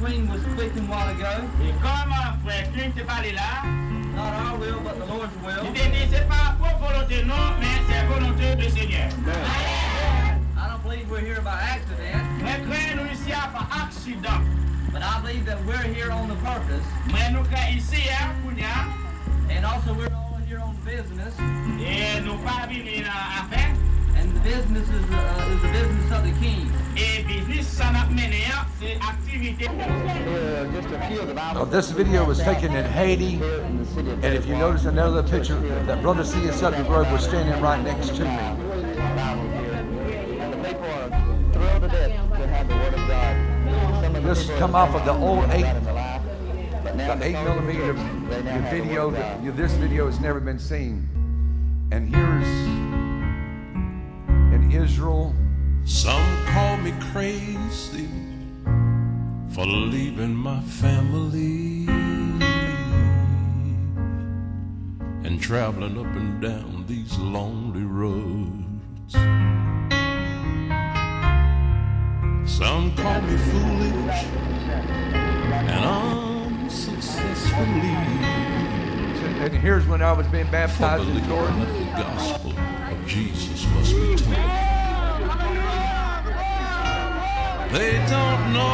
Queen was speaking a while ago. Et comme frère Queen te parlait là, not our will, but the Lord's will. il dit c'est pas pour volonté non, mais c'est volonté du Seigneur. I don't believe we're here by accident. Mais nous ici par accident. But I believe that we're here on the purpose. Mais nous ici and also we're all here on business. Et nous pas venir à faire. And the business is the business of the King. Et business ça n'a mené c'est activité. Well, this video was taken in Haiti, and if you notice another picture, that Brother C. and Subject Road was standing right next to me. Thrilled to death to have the Word of God. This has come off of the old 8mm video. This video has never been seen. And here's in Israel. Some call me crazy for leaving my family and traveling up and down these lonely roads. Some call me foolish and unsuccessfully. And here's when I was being baptized in Jordan. The gospel of Jesus must be told. They don't know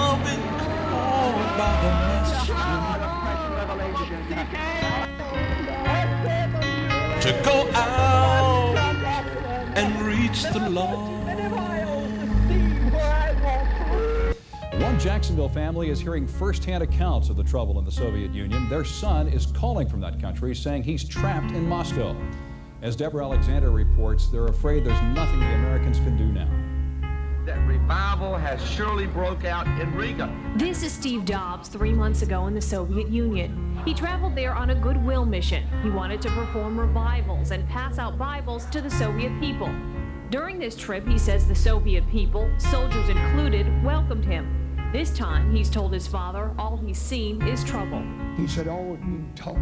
I've been called by the Master to go out and reach the lost. One Jacksonville family is hearing firsthand accounts of the trouble in the Soviet Union. Their son is calling from that country, saying he's trapped in Moscow. As Deborah Alexander reports, they're afraid there's nothing the Americans can do now. That revival has surely broke out in Riga. This is Steve Dobbs 3 months ago in the Soviet Union. He traveled there on a goodwill mission. He wanted to perform revivals and pass out Bibles to the Soviet people. During this trip, he says the Soviet people, soldiers included, welcomed him. This time, he's told his father all he's seen is trouble. He said all that's being taught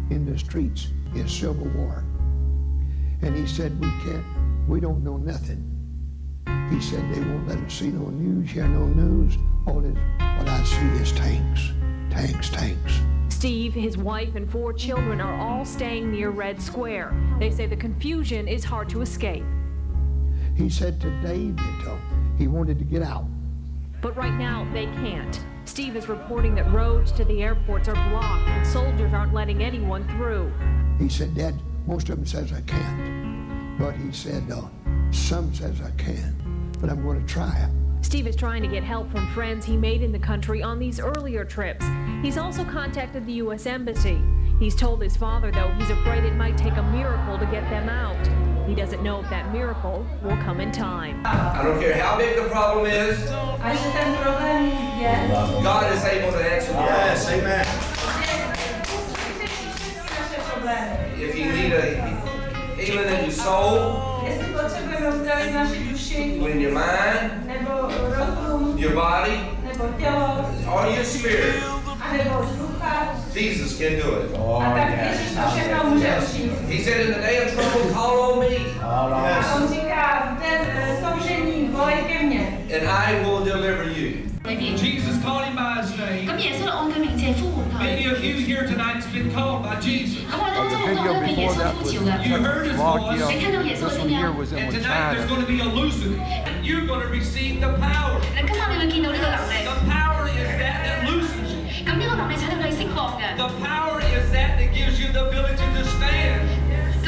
in the streets is civil war. And he said we don't know nothing. He said they won't let us see no news, hear no news. All this, what I see is tanks, tanks, tanks. Steve, his wife, and 4 children are all staying near Red Square. They say the confusion is hard to escape. He said today that he wanted to get out. But right now, they can't. Steve is reporting that roads to the airports are blocked and soldiers aren't letting anyone through. He said, Dad, most of them says I can't. But he said, some says I can, but I'm going to try it. Steve is trying to get help from friends he made in the country on these earlier trips. He's also contacted the U.S. Embassy. He's told his father, though, he's afraid it might take a miracle to get them out. He doesn't know if that miracle will come in time. I don't care how big the problem is. God is able to answer the problem. Yes, amen. If you need a healing in your soul, in your mind, your body, or your spirit, Jesus can do it. Oh, yes. He said, in the day of trouble, call on me. And I will deliver you. Jesus called him by his name. Maybe of you here tonight has been called by Jesus. The video before that was You heard his Rocky. voice. This one here was in And tonight there's China. going to be a loosening. And you're going to receive the power. The power is that loosens you. The power is that gives you the ability to stand. I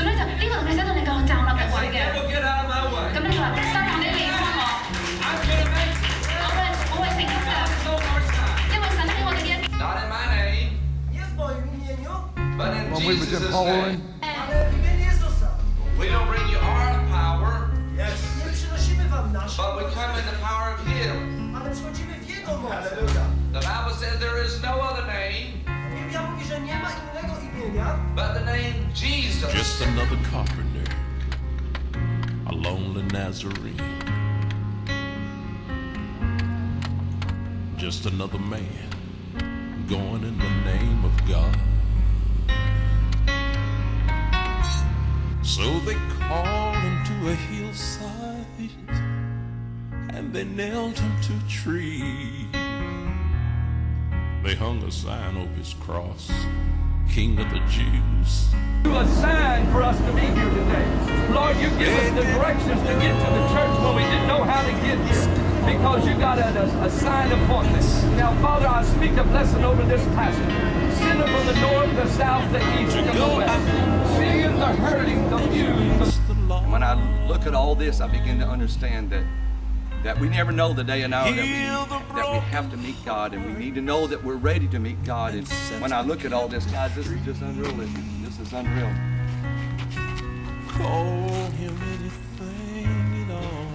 never get out of my way. I'm going to make it. So much time. Not in my name, but in When we was in Jesus' Poland, name. We don't bring you our power, but we come in the power of Him. The Bible says there is no other name but the name Jesus. Just another carpenter, a lonely Nazarene. Just another man going in the name of God. So they call him to a hillside and They nailed him to a tree. They hung a sign over his cross, King of the Jews. A sign for us to be here today. Lord, you give us the directions to get to the church when we didn't know how to get here, because you got a sign appointment. Now, Father, I speak a blessing over this pastor. Send them from the north, the south, the east, and the west. Seeing the hurting, the abused. When I look at all this, I begin to understand that we never know the day and hour that we have to meet God, and we need to know that we're ready to meet God. And when I look at all this, guys, this is just unreal. This is unreal. Call him anything at all.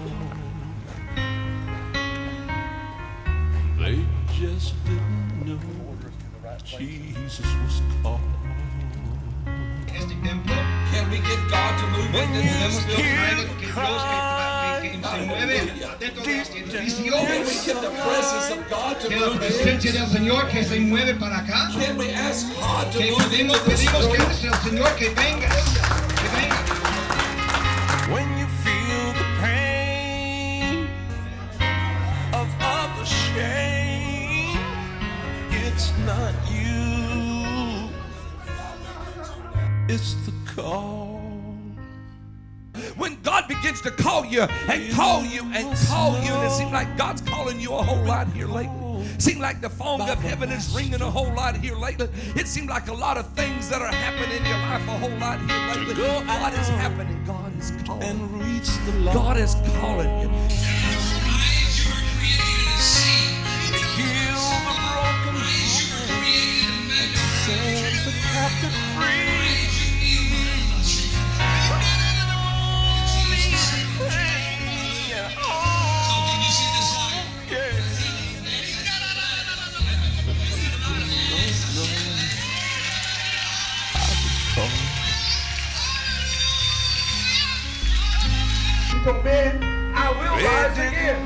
They just didn't know Jesus was called. Can we get God to move in this building? Can we get the presence of God to move? Can we ask God to move in this building? When you feel the pain of the shame, it's not you, it's the call. When God begins to call you and call you and call you, and it seems like God's calling you a whole lot here lately. Seems like the phone of heaven is ringing a whole lot here lately. It seems like a lot of things that are happening in your life a whole lot here lately. God is happening. God is calling. And reach the Lord. God is calling you. Heal the broken heart and set the captive free. I will rise again.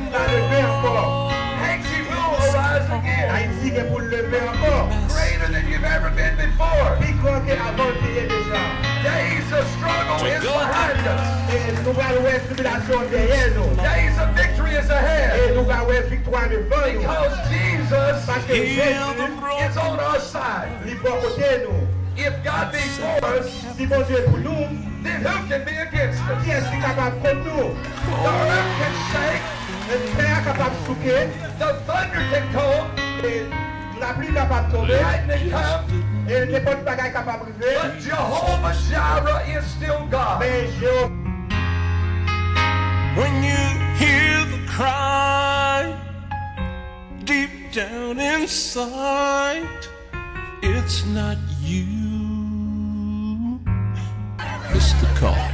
Haiti will arise again. Greater than you've ever been before. Days of struggle is behind us. Days of victory is ahead. Because Jesus is on our side. If God be for us, then who can be against us? The earth can shake, the thunder can come, lightning comes, but Jehovah Jireh is still God. When you hear the cry deep down inside, it's not you, it's the call.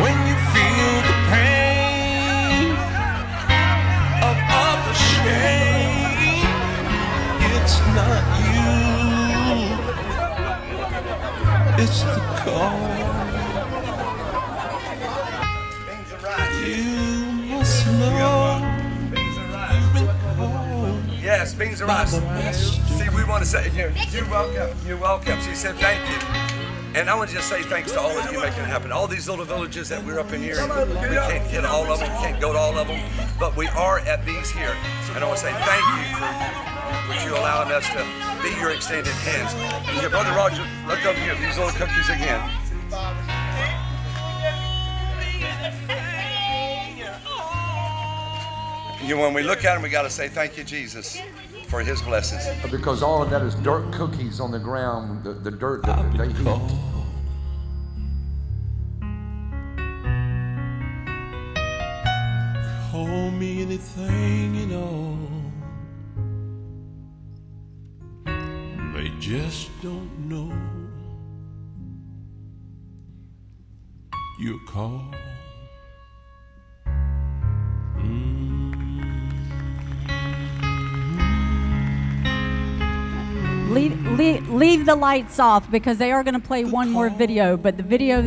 When you feel the pain of the shame, it's not you, it's the call. You must know. Yes, beans are right. See, we want to say, you're welcome. You're welcome. She said thank you. And I want to just say thanks to all of you making it happen. All these little villages that we're up in here, we can't hit all of them, we can't go to all of them, but we are at these here. And I want to say thank you for you allowing us to be your extended hands. And your brother Roger, look over here, these little cookies again. When we look at them, we got to say thank you, Jesus, for his blessings. Because all of that is dirt cookies on the ground, the dirt that they eat. Call me anything at all. They just don't know your call. Leave the lights off because they are going to play one more video, but the video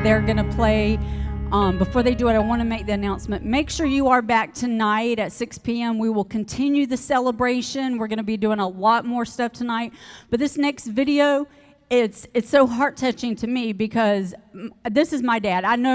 they're going to play before they do it, I want to make the announcement. Make sure you are back tonight at 6 p.m. We will continue the celebration. We're going to be doing a lot more stuff tonight, but this next video, it's so heart-touching to me because this is my dad. I know